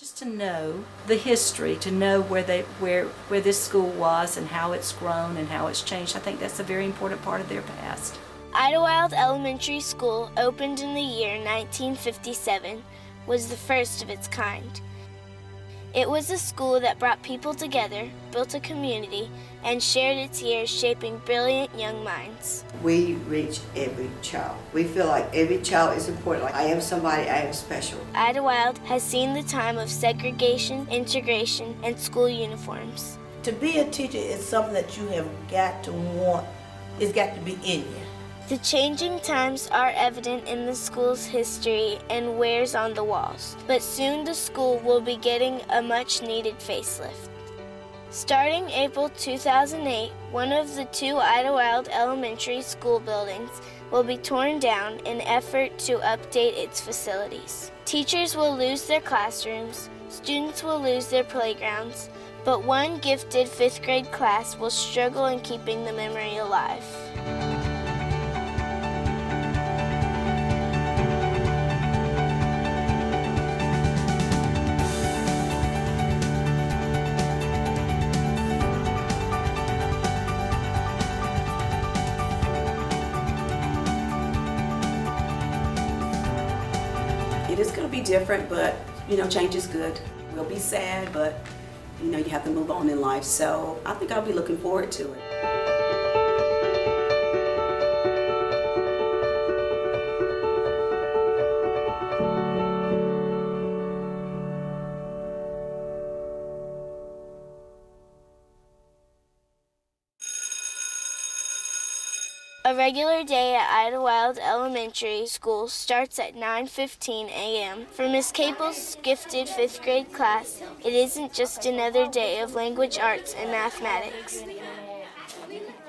Just to know the history, to know where this school was and how it's grown and how it's changed. I think that's a very important part of their past. Idlewild Elementary School, opened in the year 1957, was the first of its kind. It was a school that brought people together, built a community, and shared its years shaping brilliant young minds. We reach every child. We feel like every child is important. Like, I am somebody, I am special. Idlewild has seen the time of segregation, integration, and school uniforms. To be a teacher is something that you have got to want. It's got to be in you. The changing times are evident in the school's history and wears on the walls, but soon the school will be getting a much-needed facelift. Starting April 2008, one of the two Idlewild Elementary School buildings will be torn down in an effort to update its facilities. Teachers will lose their classrooms, students will lose their playgrounds, but one gifted 5th grade class will struggle in keeping the memory alive. It is going to be different, but change is good. We'll be sad, but you have to move on in life. So I think I'll be looking forward to it. A regular day at Idlewild Elementary School starts at 9:15 a.m. For Miss Capel's gifted 5th grade class, it isn't just another day of language arts and mathematics.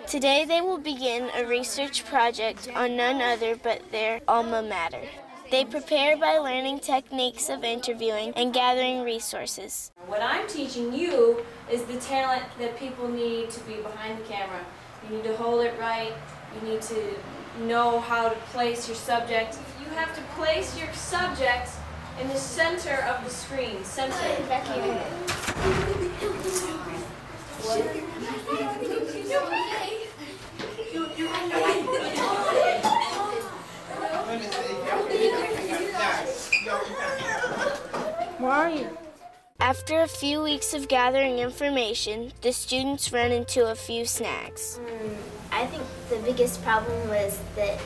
Today they will begin a research project on none other but their alma mater. They prepare by learning techniques of interviewing and gathering resources. What I'm teaching you is the talent that people need to be behind the camera. You need to hold it right. You need to know how to place your subject. You have to place your subject in the center of the screen. Center. Where are you? After a few weeks of gathering information, the students run into a few snags. I think the biggest problem was that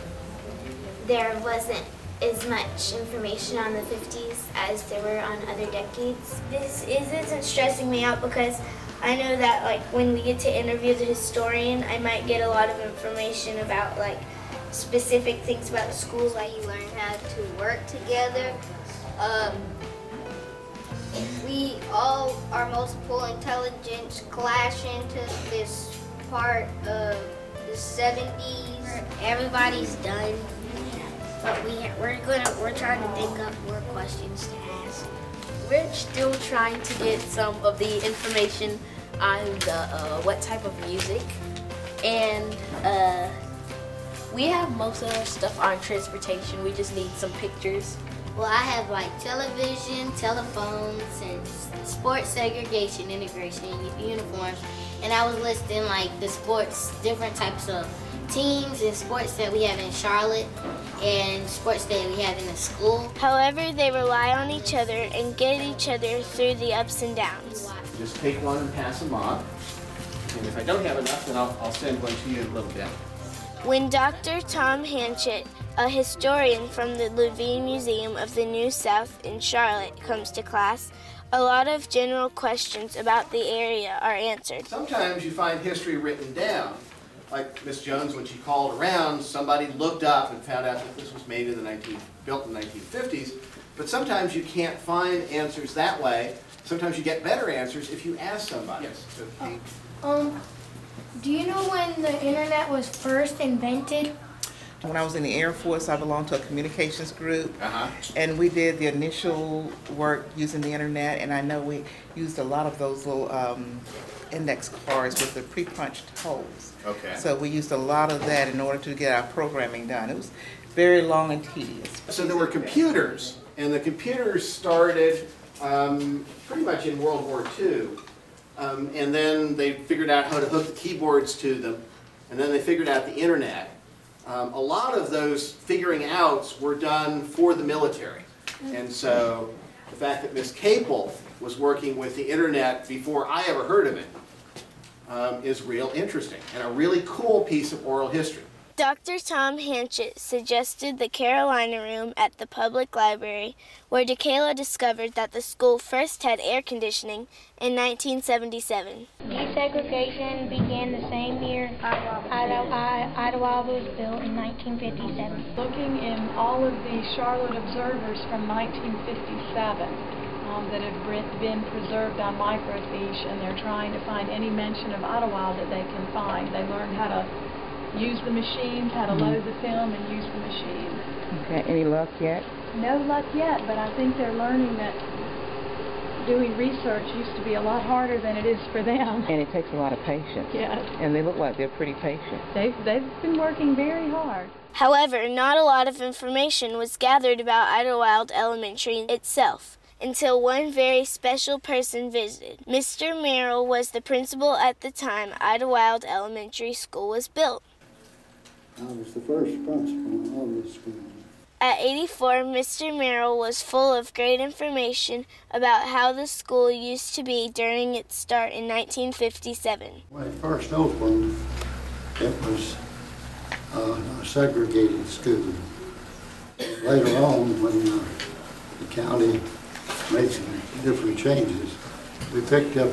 there wasn't as much information on the 50s as there were on other decades. This isn't stressing me out because I know that when we get to interview the historian, I might get a lot of information about specific things about the school. You learn how to work together. We all, our multiple intelligence clash into this part of the 70s. Everybody's done, but we're trying to think up more questions to ask. We're still trying to get some of the information on the what type of music, and we have most of our stuff on transportation. We just need some pictures. Well, I have television, telephones, and sports segregation, integration, uniforms. And I was listing the sports, different types of teams and sports that we have in Charlotte and sports that we have in the school. However, they rely on each other and get each other through the ups and downs. Just take one and pass them on. And if I don't have enough, then I'll send one to you in a little bit. When Dr. Tom Hanchett, a historian from the Levine Museum of the New South in Charlotte, comes to class, a lot of general questions about the area are answered. Sometimes you find history written down. Like Miss Jones, when she called around, somebody looked up and found out that this was made in built in the 1950s. But sometimes you can't find answers that way. Sometimes you get better answers if you ask somebody. Yes. So, do you know when the internet was first invented? When I was in the Air Force, I belonged to a communications group, and we did the initial work using the internet, and I know we used a lot of those little index cards with the pre-punched holes. Okay. So we used a lot of that in order to get our programming done. It was very long and tedious. So there were computers, and the computers started pretty much in World War II. And then they figured out how to hook the keyboards to them, and then they figured out the internet. A lot of those figuring outs were done for the military. And so the fact that Miss Capel was working with the internet before I ever heard of it is real interesting and a really cool piece of oral history. Dr. Tom Hanchett suggested the Carolina Room at the public library, where DeKayla discovered that the school first had air conditioning in 1977. Desegregation began the same year Idlewild was built in 1957. Looking in all of the Charlotte Observers from 1957 that have been preserved on microfiche, and they're trying to find any mention of Idlewild that they can find. They learned how to use the machines, how to load the film and use the machines. Okay, any luck yet? No luck yet, but I think they're learning that doing research used to be a lot harder than it is for them. And it takes a lot of patience. Yes. And they look like they're pretty patient. They've been working very hard. However, not a lot of information was gathered about Idlewild Elementary itself until one very special person visited. Mr. Merrill was the principal at the time Idlewild Elementary School was built. I was the first principal of the school. At 84, Mr. Merrill was full of great information about how the school used to be during its start in 1957. When it first opened, it was a segregated school. Later on, when the county made some different changes, we picked up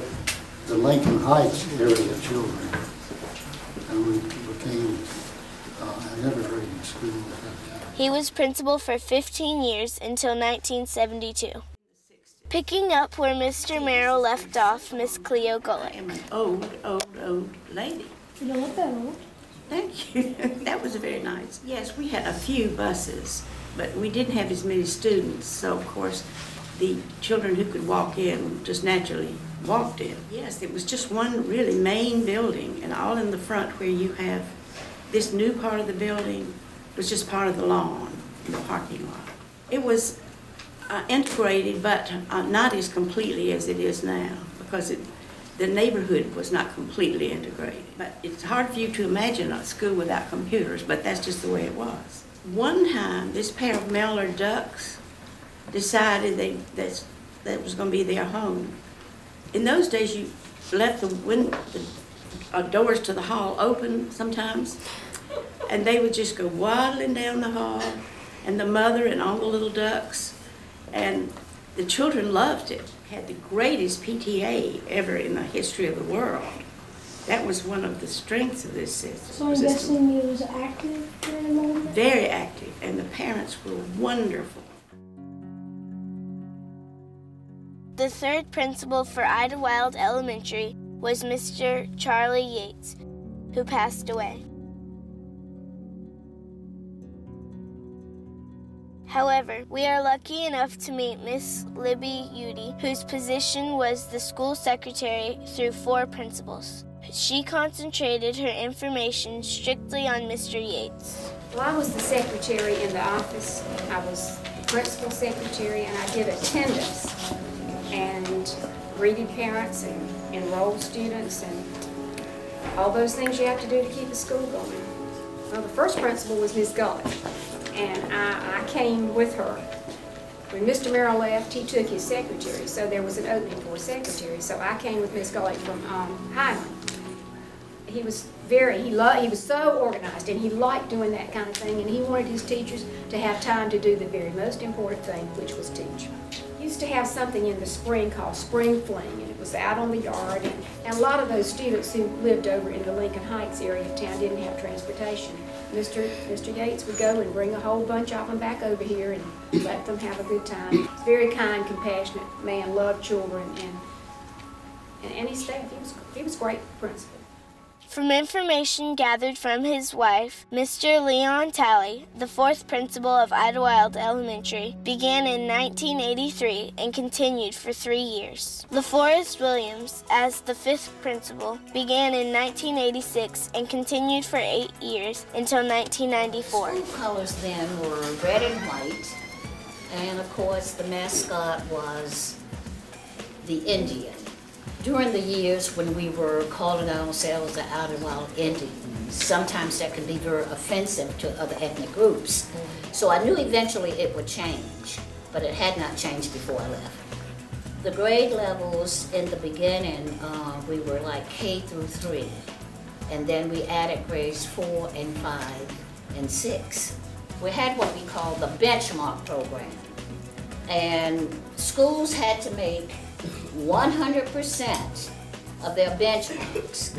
the Lincoln Heights area children, and we became an integrated school at that time. He was principal for 15 years until 1972. Picking up where Mr. Merrill left off, Miss Cleo Gullick. I'm an old lady. You don't look that old. Thank you. That was very nice. Yes, we had a few buses, but we didn't have as many students, so of course the children who could walk in just naturally walked in. Yes, it was just one really main building, and all in the front where you have this new part of the building was just part of the lawn in the parking lot. It was integrated, but not as completely as it is now, because the neighborhood was not completely integrated. But it's hard for you to imagine a school without computers, but that's just the way it was. One time, this pair of mallard ducks decided that was going to be their home. In those days, you left the doors to the hall open sometimes, and they would just go waddling down the hall, and the mother and all the little ducks, and the children loved it. Had the greatest PTA ever in the history of the world. That was one of the strengths of this system. So I'm guessing it was active during the moment? Very active, and the parents were wonderful. The third principal for Idlewild Elementary was Mr. Charlie Yates, who passed away. However, we are lucky enough to meet Miss Libby Udy, whose position was the school secretary through 4 principals. She concentrated her information strictly on Mr. Yates. Well, I was the secretary in the office. I was the principal secretary, and I did attendance and greeted parents and enrolled students and all those things you have to do to keep a school going. Well, the first principal was Miss Gullick, and I came with her. When Mr. Merrill left, he took his secretary, so there was an opening for a secretary, so I came with Miss Gullick from Highland. He was he was so organized, and he liked doing that kind of thing, and he wanted his teachers to have time to do the very most important thing, which was teach. He used to have something in the spring called Spring Fling, and it was out on the yard, and a lot of those students who lived over in the Lincoln Heights area of town didn't have transportation. Mr. Yates would go and bring a whole bunch of them back over here and let them have a good time. He was a very kind, compassionate man, loved children, and his staff. He was a great principal. From information gathered from his wife, Mr. Leon Talley, the 4th principal of Idlewild Elementary, began in 1983 and continued for 3 years. LaForest Williams, as the 5th principal, began in 1986 and continued for 8 years until 1994. School colors then were red and white, and of course the mascot was the Indian. During the years when we were calling ourselves the Idlewild Indians, sometimes that can be very offensive to other ethnic groups. So I knew eventually it would change, but it had not changed before I left. The grade levels in the beginning, we were like K through 3, and then we added grades 4 and 5 and 6. We had what we call the benchmark program, and schools had to make 100% of their benchmarks.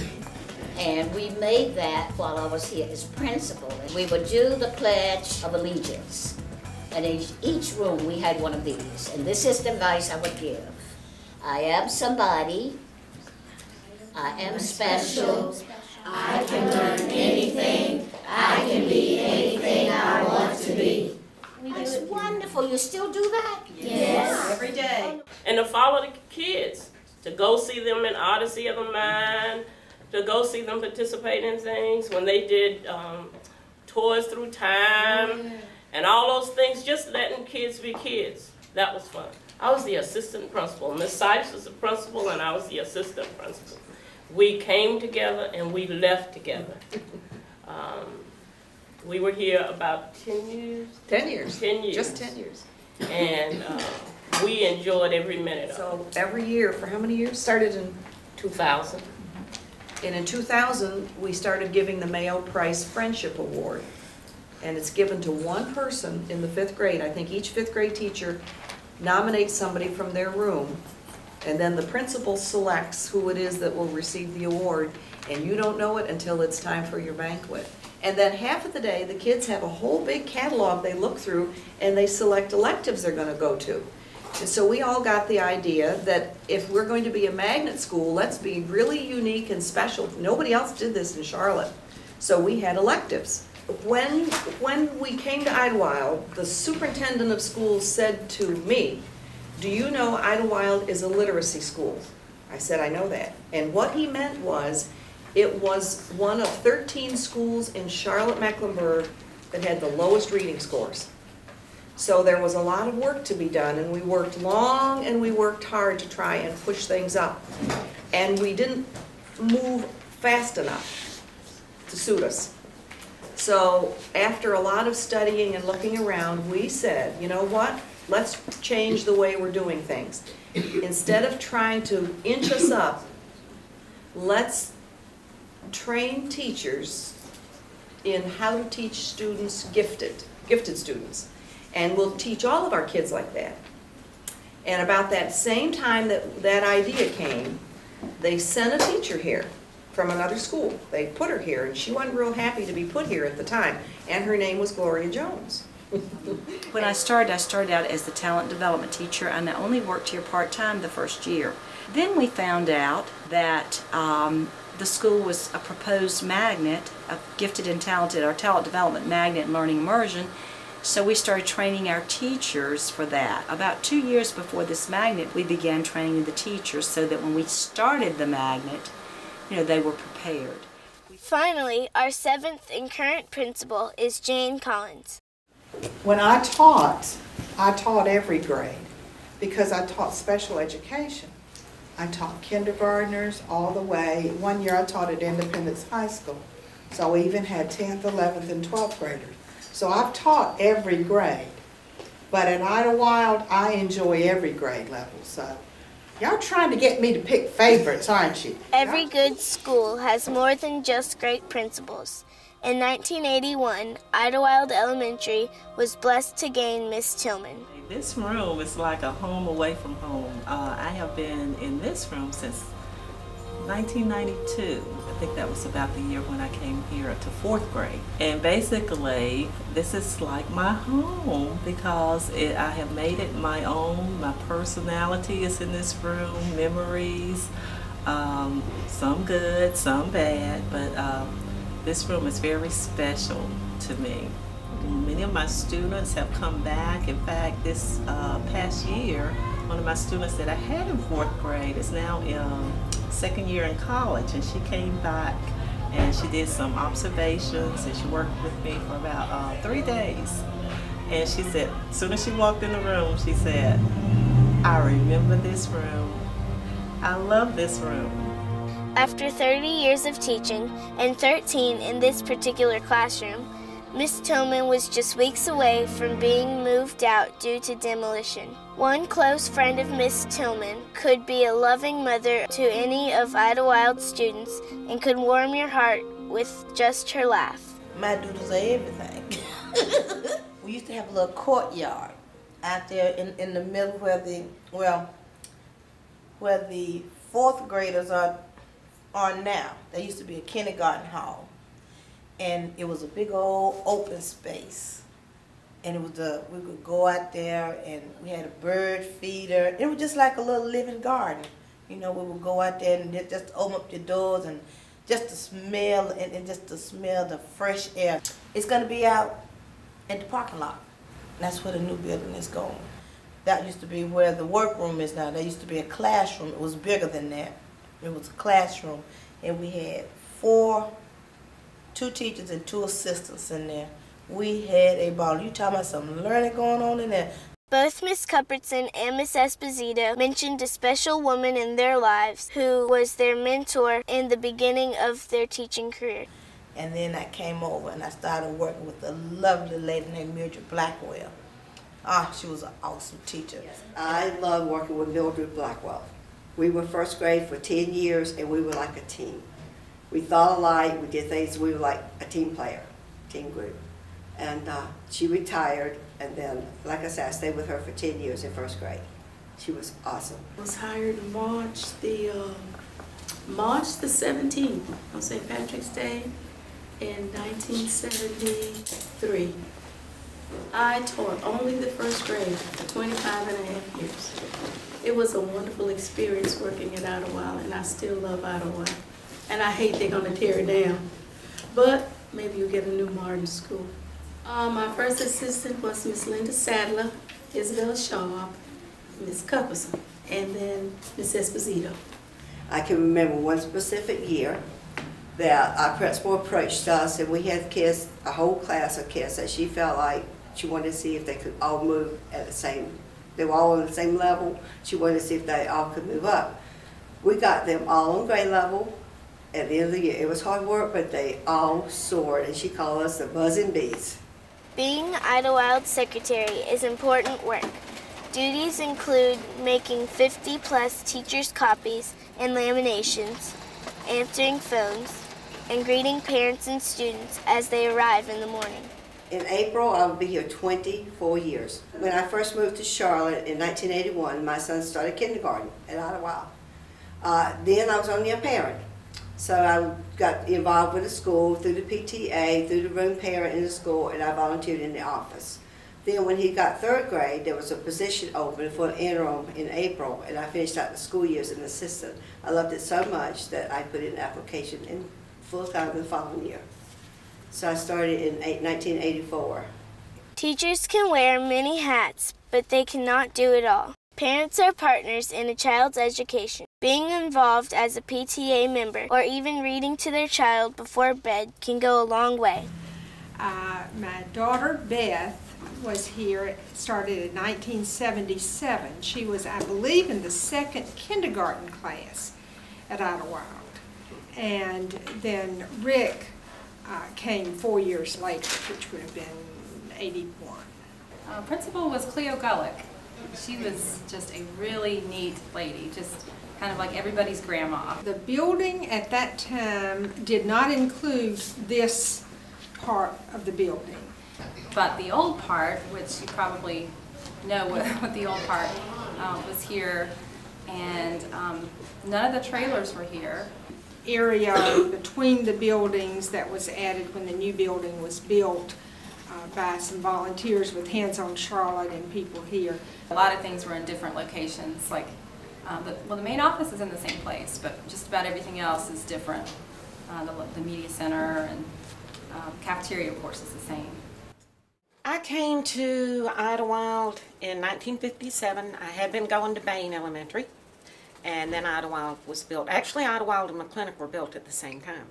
And we made that while I was here as principal. And we would do the Pledge of Allegiance. And in each room we had one of these. And this is the advice I would give. I am somebody. I am special. I can learn anything. I can be anything I want to be. That's wonderful. You still do that? Yes. Every day. And to follow the kids, to go see them in Odyssey of the Mind, to go see them participate in things when they did Tours Through Time and all those things, just letting kids be kids. That was fun. I was the assistant principal. Miss Sipes was the principal and I was the assistant principal. We came together and we left together. We were here about 10 years. 10 years. 10 years. Just 10 years. And we enjoyed every minute of it. So every year, for how many years? Started in 2000. And in 2000, we started giving the Mayo Price Friendship Award. And it's given to one person in the 5th grade. I think each 5th grade teacher nominates somebody from their room, and then the principal selects who it is that will receive the award, and you don't know it until it's time for your banquet. And then half of the day, the kids have a whole big catalog they look through, and they select electives they're going to go to. And so we all got the idea that if we're going to be a magnet school, let's be really unique and special. Nobody else did this in Charlotte. So we had electives. When we came to Idlewild, the superintendent of schools said to me, "Do you know Idlewild is a literacy school?" I said, "I know that." And what he meant was, it was one of 13 schools in Charlotte-Mecklenburg that had the lowest reading scores. So there was a lot of work to be done, and we worked long and we worked hard to try and push things up. And we didn't move fast enough to suit us. So after a lot of studying and looking around, we said, you know what? Let's change the way we're doing things. Instead of trying to inch us up, let's train teachers in how to teach students, gifted students. And we'll teach all of our kids like that. And about that same time that that idea came, they sent a teacher here from another school. They put her here, and she wasn't real happy to be put here at the time. And her name was Gloria Jones. When I started out as the talent development teacher, and I only worked here part-time the first year. Then we found out that the school was a proposed magnet, a gifted and talented, our talent development magnet and learning immersion. So we started training our teachers for that. About 2 years before this magnet, we began training the teachers so that when we started the magnet, they were prepared. Finally, our 7th and current principal is Jane Collins. When I taught every grade because I taught special education. I taught kindergartners all the way. One year I taught at Independence High School. So we even had 10th, 11th, and 12th graders. So I've taught every grade. But at Idlewild, I enjoy every grade level. So y'all trying to get me to pick favorites, aren't you? Every good school has more than just great principals. In 1981, Idlewild Elementary was blessed to gain Miss Toman. This room is like a home away from home. I have been in this room since 1992. I think that was about the year when I came here to 4th grade. And basically, this is like my home because I have made it my own. My personality is in this room, memories, some good, some bad, but this room is very special to me. Many of my students have come back. In fact, this past year, one of my students that I had in 4th grade is now in 2nd year in college, and she came back and she did some observations and she worked with me for about 3 days. And she said, as soon as she walked in the room, she said, "I remember this room I love this room. After 30 years of teaching and 13 in this particular classroom, Miss Toman was just weeks away from being moved out due to demolition. One close friend of Miss Toman could be a loving mother to any of Idlewild students and could warm your heart with just her laugh. My doodles are everything. We used to have a little courtyard out there in the middle where the fourth graders are now. There used to be a kindergarten hall. And it was a big old open space. And it was we could go out there and we had a bird feeder. It was just like a little living garden. You know, we would go out there and just open up the doors and just to smell just to smell the fresh air. It's gonna be out at the parking lot. That's where the new building is going. That used to be where the workroom is now. There used to be a classroom. It was bigger than that. It was a classroom, and we had 2 teachers and 2 assistants in there. We had a ball. You talking about some learning going on in there. Both Miss Cuthbertson and Miss Esposito mentioned a special woman in their lives who was their mentor in the beginning of their teaching career. And then I came over and I started working with a lovely lady named Mildred Blackwell. She was an awesome teacher. Yes. I love working with Mildred Blackwell. We were first grade for 10 years and we were like a team. We thought alike, we did things, we were like a team player, team group. And she retired, and then, like I said, I stayed with her for 10 years in first grade. She was awesome. I was hired March the 17th on St. Patrick's Day in 1973. I taught only the first grade for 25 and a half years. It was a wonderful experience working at Idlewild, and I still love Idlewild. And I hate they're gonna tear it down. But maybe you'll get a new Martin school. My first assistant was Miss Linda Sadler, Isabel Sharp, Miss Cuthbertson, and then Miss Esposito. I can remember one specific year that our principal approached us, and we had kids, a whole class of kids, that she felt like she wanted to see if they could all move at the same, they were all on the same level. She wanted to see if they all could move up. We got them all on grade level. At the end of the year, it was hard work, but they all soared, and she called us the buzzing bees. Being Idlewild secretary is important work. Duties include making 50+ teachers' copies and laminations, answering phones, and greeting parents and students as they arrive in the morning. In April, I will be here 24 years. When I first moved to Charlotte in 1981, my son started kindergarten at Idlewild. Then I was only a parent. So I got involved with the school through the PTA, through the room parent in the school, and I volunteered in the office. Then when he got 3rd grade, there was a position open for an interim in April, and I finished out the school year as an assistant. I loved it so much that I put in an application in full-time the following year. So I started in 1984. Teachers can wear many hats, but they cannot do it all. Parents are partners in a child's education. Being involved as a PTA member or even reading to their child before bed can go a long way. My daughter Beth was here, started in 1977. She was, I believe, in the 2nd kindergarten class at Idlewild. And then Rick came 4 years later, which would have been 81. Principal was Cleo Gullick. She was just a really neat lady, just kind of like everybody's grandma. The building at that time did not include this part of the building. But the old part, which you probably know what the old part was here, and none of the trailers were here. Area between the buildings that was added when the new building was built by some volunteers with Hands on Charlotte and people here. A lot of things were in different locations, like the main office is in the same place, but just about everything else is different. The media center and cafeteria, of course, is the same. I came to Idlewild in 1957. I had been going to Bain Elementary, and then Idlewild was built. Actually, Idlewild and McClintock were built at the same time.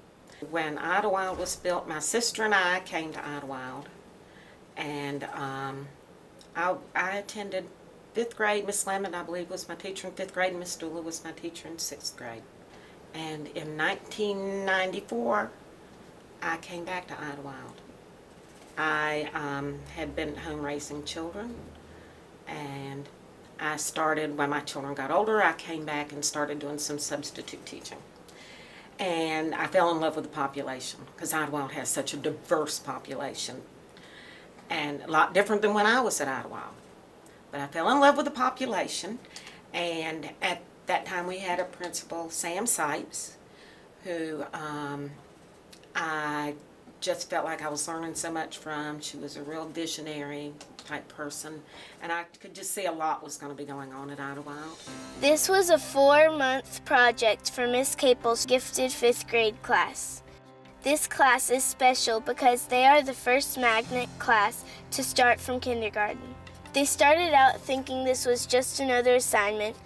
When Idlewild was built, my sister and I came to Idlewild, and I attended 5th grade, Miss Lemon, I believe, was my teacher in 5th grade, and Miss Dula was my teacher in 6th grade. And in 1994, I came back to Idlewild. I had been home raising children, and I started, when my children got older, I came back and started doing some substitute teaching. And I fell in love with the population, because Idlewild has such a diverse population, and a lot different than when I was at Idlewild. But I fell in love with the population, and at that time we had a principal, Sam Sipes, who I just felt like I was learning so much from. She was a real visionary type person, and I could just see a lot was going to be going on at Idlewild. This was a 4-month project for Miss Capel's gifted 5th grade class. This class is special because they are the first magnet class to start from kindergarten. They started out thinking this was just another assignment,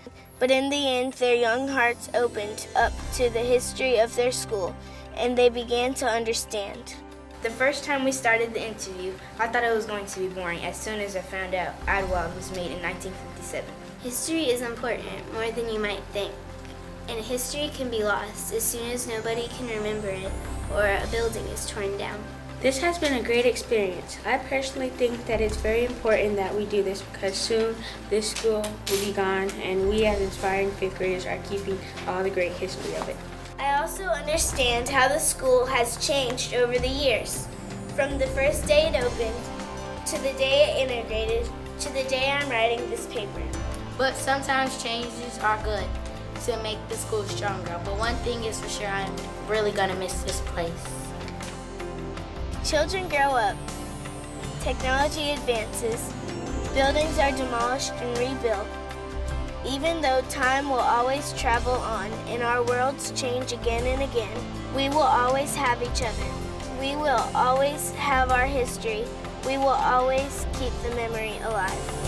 but in the end their young hearts opened up to the history of their school, and they began to understand. The first time we started the interview, I thought it was going to be boring as soon as I found out Idlewild was made in 1957. History is important, more than you might think. And history can be lost as soon as nobody can remember it or a building is torn down. This has been a great experience. I personally think that it's very important that we do this because soon this school will be gone, and we as inspiring 5th graders are keeping all the great history of it. I also understand how the school has changed over the years, from the first day it opened, to the day it integrated, to the day I'm writing this paper. But sometimes changes are good to make the school stronger. But one thing is for sure, I'm really gonna miss this place. Children grow up, technology advances, buildings are demolished and rebuilt. Even though time will always travel on and our worlds change again and again, we will always have each other. We will always have our history. We will always keep the memory alive.